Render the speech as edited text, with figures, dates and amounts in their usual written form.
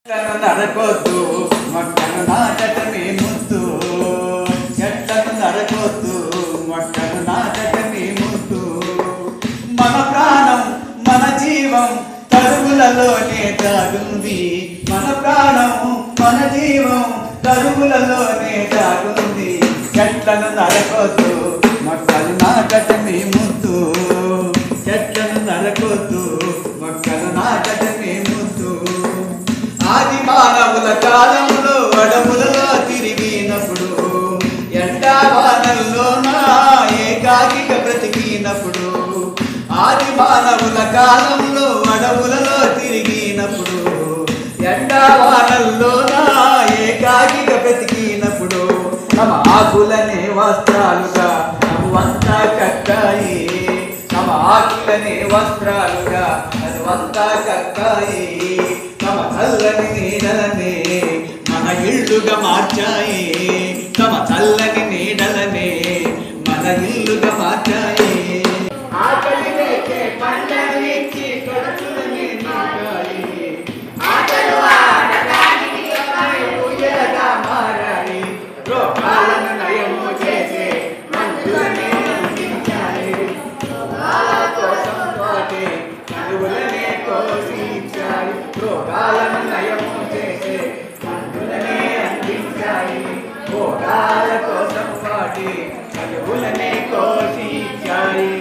నరకొద్దు మొక్కను నాటటమే ముద్దు, చెట్లను నరకొద్దు మొక్కను నాటటమే ముద్దు. మన ప్రాణం మన జీవం తరువులలోనే దాగుంది, మన ప్రాణం మన జీవం తరువులలోనే దాగుంది. చెట్లను నరకొద్దు మొక్కలు నాటటమే ముద్దు, చెట్లను నరకొద్దు మొక్కలు నాటటమే ముద్దు. ఆది మానవుల కాలంలో అడవులలో తిరిగినప్పుడు, ఎండావానల్లోన ఏకాకిగా బ్రతికినప్పుడు, ఆది మానవుల కాలంలో అడవులలో తిరిగినప్పుడు, ఎండావానల్లోన ఏకాకిగా బ్రతికినప్పుడు, తమ ఆకులనే వస్త్రాలుగా అవంతా కట్టాయి, తమ ఆకులనే వస్త్రాలుగా అవంతా కట్టాయి. తమ చల్లని నీడలనే మన ఇళ్ళుగా మార్చాయి, తమ చల్లని నీడలనే మన ఇల్లుగా మార్చాయి. ఆకలి వేసే పంటను ఇచ్చి కడుపులని నింపాయి, ఆటలు ఆడడానికి ఊయలగా మారాయి. రోగాలను నయము చేసే మందులనే అందించాయి, రోగాల కోసం తోటి చదువులనే పోషించాయి. రోగాలను నయము చేసే మందులనే అందించాయి, రోగాల కోసం వాటి చదువులనే పోషించాయి.